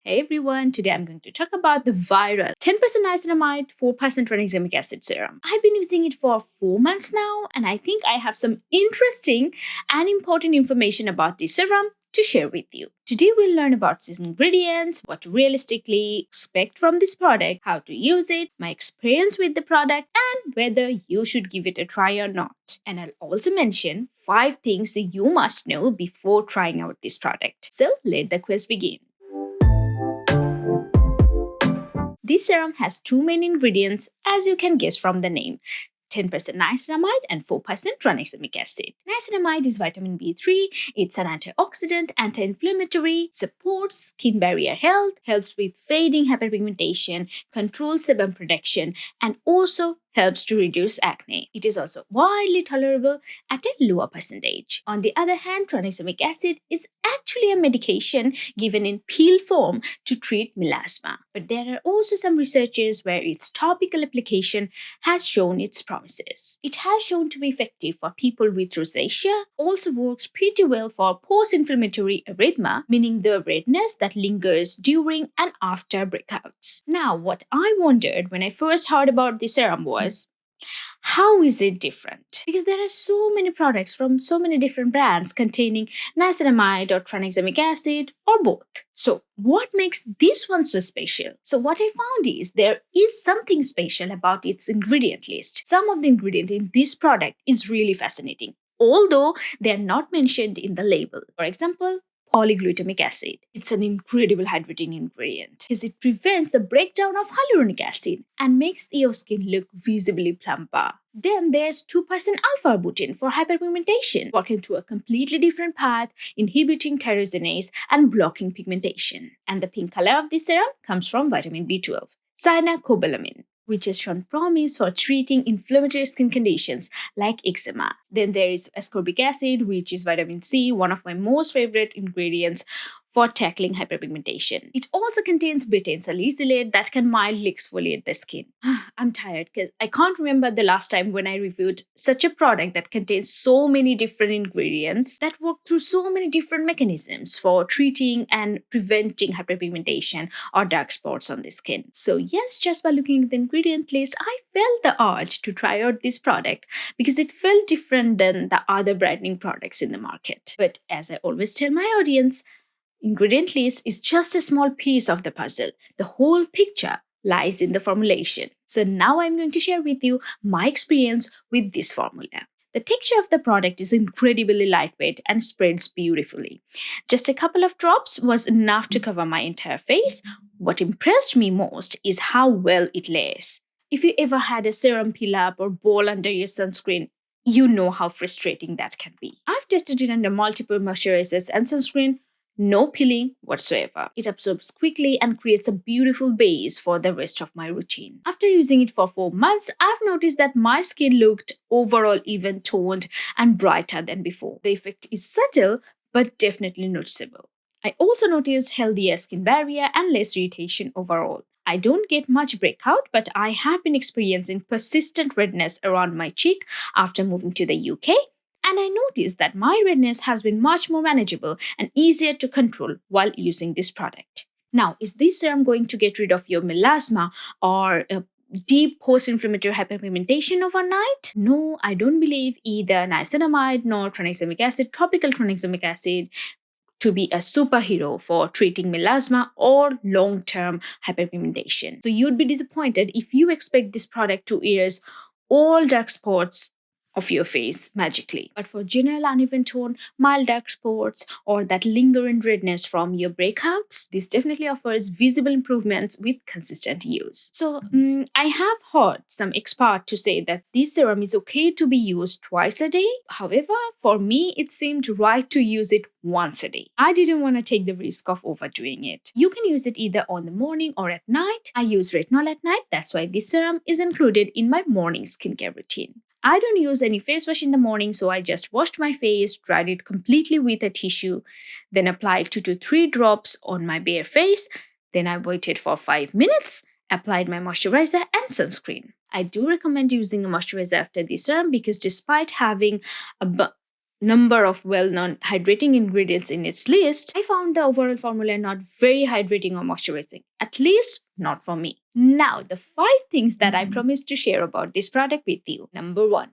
Hey everyone, today I'm going to talk about the viral 10% niacinamide, 4% tranexamic acid serum. I've been using it for 4 months now, and I think I have some interesting and important information about this serum to share with you. Today we'll learn about its ingredients, what to realistically expect from this product, how to use it, my experience with the product, and whether you should give it a try or not. And I'll also mention 5 things you must know before trying out this product. So let the quiz begin. This serum has 2 main ingredients, as you can guess from the name. 10% niacinamide and 4% tranexamic acid. Niacinamide is vitamin B3. It's an antioxidant, anti-inflammatory, supports skin barrier health, helps with fading hyperpigmentation, controls sebum production, and also helps to reduce acne. It is also widely tolerable at a lower percentage. On the other hand, tranexamic acid is actually a medication given in pill form to treat melasma. But there are also some researches where its topical application has shown its promises. It has shown to be effective for people with rosacea, also works pretty well for post-inflammatory erythema, meaning the redness that lingers during and after breakouts. Now, what I wondered when I first heard about this serum was, how is it different? Because there are so many products from so many different brands containing niacinamide or tranexamic acid or both. So what makes this one so special? So what I found is there is something special about its ingredient list. Some of the ingredients in this product is really fascinating, although they are not mentioned in the label. For example, polyglutamic acid. It's an incredible hydrating ingredient because it prevents the breakdown of hyaluronic acid and makes your skin look visibly plumper. Then there's 2% alpha-arbutin for hyperpigmentation, working through a completely different path, inhibiting tyrosinase and blocking pigmentation. And the pink color of this serum comes from vitamin B12, cyanocobalamin, which has shown promise for treating inflammatory skin conditions like eczema. Then there is ascorbic acid, which is vitamin C, one of my most favorite ingredients for tackling hyperpigmentation. It also contains betaine salicylate that can mildly exfoliate the skin. I'm tired because I can't remember the last time when I reviewed such a product that contains so many different ingredients that work through so many different mechanisms for treating and preventing hyperpigmentation or dark spots on the skin. So yes, just by looking at the ingredient list, I felt the urge to try out this product because it felt different than the other brightening products in the market. But as I always tell my audience, ingredient list is just a small piece of the puzzle. The whole picture lies in the formulation. So now I'm going to share with you my experience with this formula. The texture of the product is incredibly lightweight and spreads beautifully. Just a couple of drops was enough to cover my entire face. What impressed me most is how well it layers. If you ever had a serum peel up or ball under your sunscreen, you know how frustrating that can be. I've tested it under multiple moisturizers and sunscreen. No peeling whatsoever. It absorbs quickly and creates a beautiful base for the rest of my routine. After using it for 4 months, I've noticed that my skin looked overall even toned and brighter than before. The effect is subtle but definitely noticeable. I also noticed healthier skin barrier and less irritation overall. I don't get much breakout, but I have been experiencing persistent redness around my cheek after moving to the UK. And I noticed that my redness has been much more manageable and easier to control while using this product. Now, is this serum going to get rid of your melasma or deep post-inflammatory hyperpigmentation overnight? No, I don't believe either niacinamide nor tranexamic acid, topical tranexamic acid, to be a superhero for treating melasma or long-term hyperpigmentation. So you'd be disappointed if you expect this product to erase all dark spots of your face magically. But for general uneven tone, mild dark spots, or that lingering redness from your breakouts, this definitely offers visible improvements with consistent use. So I have heard some experts to say that this serum is okay to be used twice a day. However, for me, it seemed right to use it once a day. I didn't want to take the risk of overdoing it. You can use it either on the morning or at night. I use retinol at night. That's why this serum is included in my morning skincare routine. I don't use any face wash in the morning, so I just washed my face, dried it completely with a tissue, then applied 2 to 3 drops on my bare face. Then I waited for 5 minutes, applied my moisturizer and sunscreen. I do recommend using a moisturizer after this serum because despite having a number of well-known hydrating ingredients in its list, I found the overall formula not very hydrating or moisturizing, at least not for me. Now, the 5 things that I promised to share about this product with you. Number 1.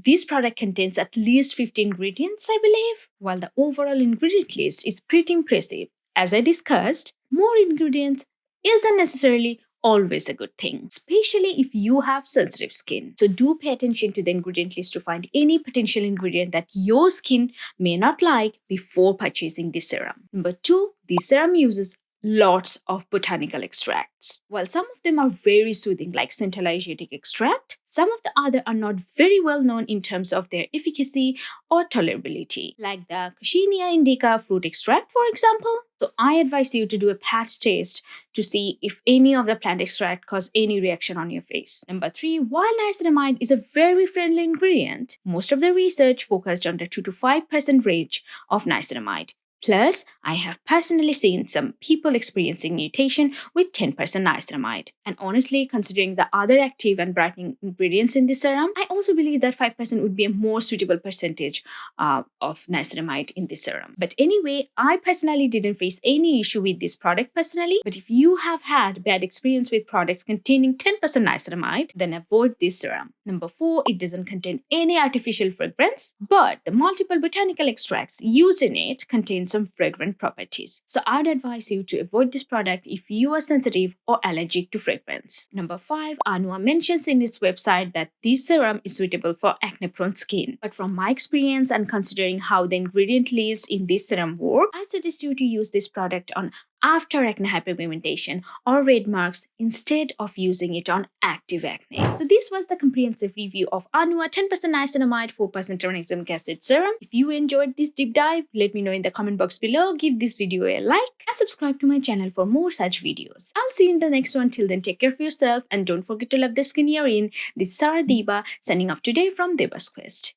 This product contains at least 50 ingredients, I believe. While the overall ingredient list is pretty impressive, as I discussed, more ingredients isn't necessarily always a good thing, especially if you have sensitive skin. So do pay attention to the ingredient list to find any potential ingredient that your skin may not like before purchasing this serum. Number 2, this serum uses lots of botanical extracts. While some of them are very soothing, like Central Asiatic extract, some of the other are not very well known in terms of their efficacy or tolerability, like the Coccinea indica fruit extract, for example. So I advise you to do a patch test to see if any of the plant extract cause any reaction on your face. Number 3, while niacinamide is a very friendly ingredient, most of the research focused on the 2 to 5% range of niacinamide. Plus, I have personally seen some people experiencing irritation with 10% niacinamide. And honestly, considering the other active and brightening ingredients in this serum, I also believe that 5% would be a more suitable percentage of niacinamide in this serum. But anyway, I personally didn't face any issue with this product personally. But if you have had bad experience with products containing 10% niacinamide, then avoid this serum. Number 4, it doesn't contain any artificial fragrance, but the multiple botanical extracts used in it contain some fragrant properties. So I'd advise you to avoid this product if you are sensitive or allergic to fragrance. Number 5, Anua mentions in its website that this serum is suitable for acne-prone skin. But from my experience and considering how the ingredient list in this serum work, I suggest you to use this product on after acne hyperpigmentation or red marks instead of using it on active acne. So this was the comprehensive review of Anua 10% niacinamide 4% tranexamic acid serum. If you enjoyed this deep dive, let me know in the comment box below, give this video a like and subscribe to my channel for more such videos. I'll see you in the next one. Till then, take care of yourself and don't forget to love the skin you're in. This is Diba signing off today from Diba's Quest.